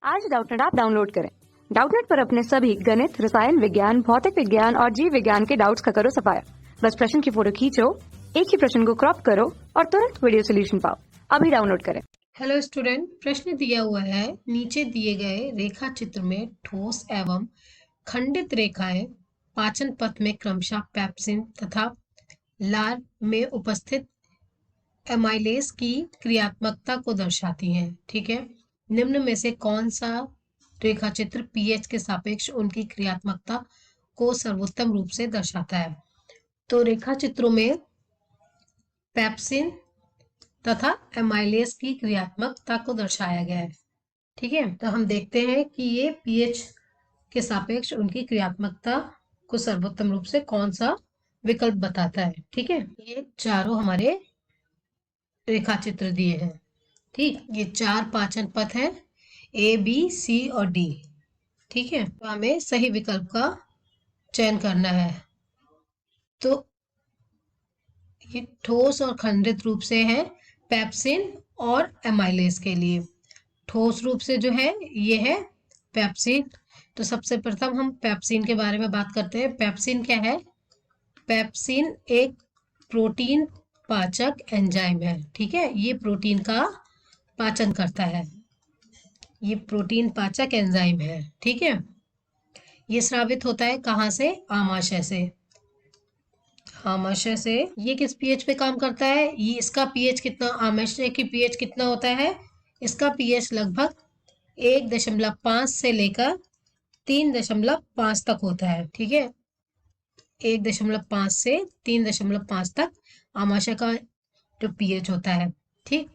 आज Doubtnut app download करें। Doubtnut पर अपने सभी गणित, रसायन विज्ञान, भौतिक विज्ञान और जीव विज्ञान के डाउट्स का करो सफाया। बस प्रश्न की फोटो खींचो, एक ही प्रश्न को क्रॉप करो और तुरंत वीडियो सोल्यूशन पाओ। अभी डाउनलोड करें। हेलो स्टूडेंट, प्रश्न दिया हुआ है नीचे दिए गए रेखा चित्र में ठोस एवं खंडित रेखाएं पाचन पथ में क्रमशः पेप्सिन तथा लार में उपस्थित एमाइलेज की क्रियात्मकता को दर्शाती हैं। ठीक है, निम्न में से कौन सा रेखा चित्र पीएच के सापेक्ष उनकी क्रियात्मकता को सर्वोत्तम रूप से दर्शाता है? तो रेखा चित्रों में पेप्सिन तथा एमाइलेज की क्रियात्मकता को दर्शाया गया है। ठीक है, तो हम देखते हैं कि ये पीएच के सापेक्ष उनकी क्रियात्मकता को सर्वोत्तम रूप से कौन सा विकल्प बताता है। ठीक है, ये चारों हमारे रेखा चित्र दिए हैं। ठीक, ये चार पाचन पथ है, ए बी सी और डी। ठीक है, तो हमें सही विकल्प का चयन करना है। तो ये ठोस और खंडित रूप से है पेप्सिन और एमाइलेज के लिए। ठोस रूप से जो है ये है पेप्सिन। तो सबसे प्रथम हम पेप्सिन के बारे में बात करते हैं। पेप्सिन क्या है? पेप्सिन एक प्रोटीन पाचक एंजाइम है। ठीक है, ये प्रोटीन का पाचन करता है, ये प्रोटीन पाचक एंजाइम है। ठीक है, ये स्रावित होता है कहाँ से? आमाशय से। आमाशय से। ये किस पीएच पे काम करता है? ये इसका पीएच कितना, आमाशय की पीएच कितना होता है? इसका पीएच लगभग 1.5 से लेकर 3.5 तक होता है। ठीक है, 1.5 से 3.5 तक आमाशय का जो पीएच होता है। ठीक,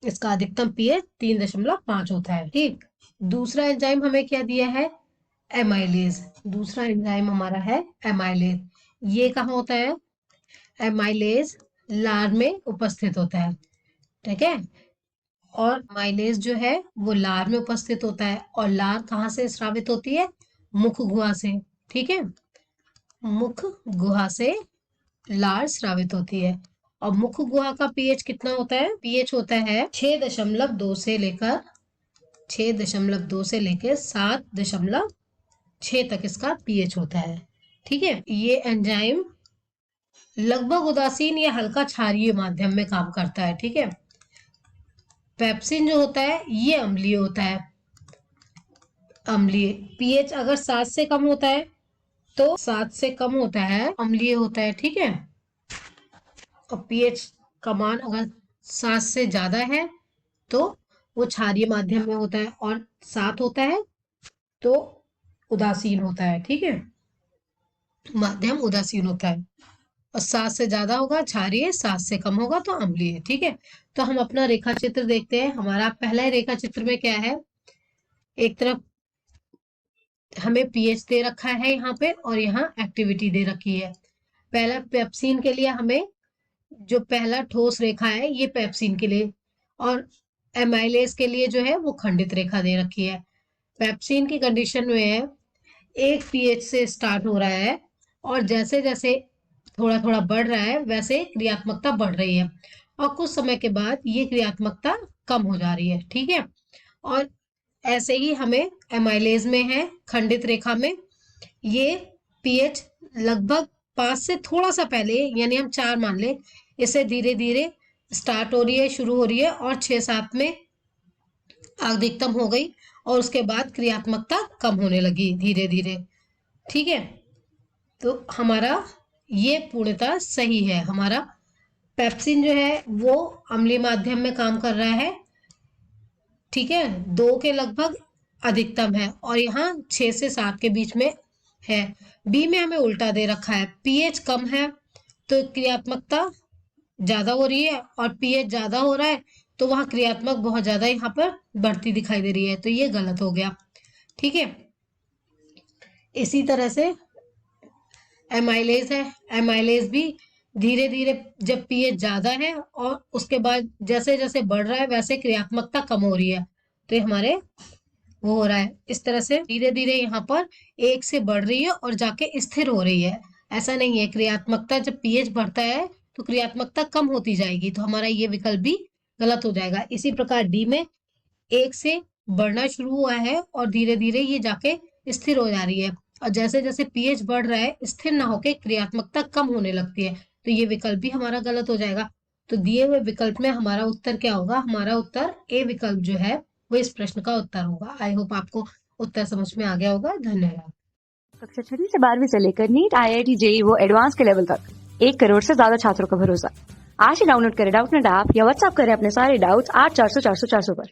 इसका अधिकतम पीएच 3.5 होता है। ठीक, दूसरा एंजाइम हमें क्या दिया है? एमाइलेज। दूसरा एंजाइम हमारा है एमाइलेज। ये कहाँ होता है? एमाइलेज लार में उपस्थित होता है। ठीक है, और माइलेज जो है वो लार में उपस्थित होता है। और लार कहाँ से स्रावित होती है? मुख गुहा से। ठीक है, मुख गुहा से लार स्रावित होती है। और मुख गुहा का पीएच कितना होता है? पीएच होता है 6.2 से लेकर 7.6 तक इसका पीएच होता है। ठीक है, ये एंजाइम लगभग उदासीन या हल्का क्षारीय माध्यम में काम करता है। ठीक है, पेप्सिन जो होता है ये अम्लीय होता है। अम्लीय पीएच अगर 7 से कम होता है तो 7 से कम होता है, अम्लीय होता है। ठीक है, और पीएच का मान अगर 7 से ज्यादा है तो वो क्षारीय माध्यम में होता है, और 7 होता है तो उदासीन होता है। ठीक है, माध्यम उदासीन होता है। और 7 से ज्यादा होगा क्षारीय, 7 से कम होगा तो अम्लीय। ठीक है, तो हम अपना रेखा चित्र देखते हैं। हमारा पहला रेखा चित्र में क्या है? एक तरफ हमें पीएच दे रखा है यहाँ पे, और यहाँ एक्टिविटी दे रखी है। पहला पेप्सिन के लिए हमें जो पहला ठोस रेखा है ये पेप्सिन के लिए, और एमाइलेज के लिए जो है वो खंडित रेखा दे रखी है। पेप्सिन की कंडीशन में है 1 पीएच से स्टार्ट हो रहा है, और जैसे जैसे थोड़ा थोड़ा बढ़ रहा है वैसे क्रियात्मकता बढ़ रही है, और कुछ समय के बाद ये क्रियात्मकता कम हो जा रही है। ठीक है, और ऐसे ही हमें एमाइलेज में है खंडित रेखा में, ये पीएच लगभग 5 से थोड़ा सा पहले, यानी हम 4 मान ले, इसे धीरे धीरे स्टार्ट हो रही है, शुरू हो रही है, और 6-7 में अधिकतम हो गई, और उसके बाद क्रियात्मकता कम होने लगी धीरे धीरे। ठीक है, तो हमारा ये पूर्णतः सही है। हमारा पेप्सिन जो है वो अम्लीय माध्यम में काम कर रहा है। ठीक है, 2 के लगभग अधिकतम है, और यहाँ 6 से 7 के बीच में है। बी में हमें उल्टा दे रखा है, पीएच कम है तो क्रियात्मकता ज्यादा हो रही है, और पीएच ज्यादा हो रहा है तो वहां क्रियात्मक बहुत ज्यादा यहाँ पर बढ़ती दिखाई दे रही है, तो ये गलत हो गया। ठीक है, इसी तरह से एमाइलेज है, एमाइलेज भी धीरे धीरे जब पीएच ज्यादा है और उसके बाद जैसे जैसे बढ़ रहा है वैसे क्रियात्मकता कम हो रही है, तो ये हमारे वो हो रहा है। इस तरह से धीरे धीरे यहाँ पर 1 से बढ़ रही है और जाके स्थिर हो रही है। ऐसा नहीं है, क्रियात्मकता जब पीएच बढ़ता है तो क्रियात्मकता कम होती जाएगी, तो हमारा ये विकल्प भी गलत हो जाएगा। इसी प्रकार डी में 1 से बढ़ना शुरू हुआ है और धीरे धीरे ये जाके स्थिर हो जा रही है। और जैसे जैसे पीएच बढ़ रहा है, स्थिर ना होके क्रियात्मकता कम होने लगती है, तो ये विकल्प भी हमारा गलत हो जाएगा। तो दिए हुए विकल्प में हमारा उत्तर क्या होगा? हमारा उत्तर ए विकल्प जो है वो इस प्रश्न का उत्तर होगा। आई होप आपको उत्तर समझ में आ गया होगा। धन्यवाद। कक्षा 6वीं से 12वीं से लेकर नीट, IIT, JEE वो एडवांस के लेवल तक 1 करोड़ से ज्यादा छात्रों का भरोसा। आज ही डाउनलोड करें डाउटनेट ऐप या व्हाट्सएप करें अपने सारे डाउट्स 8400 400 400 पर।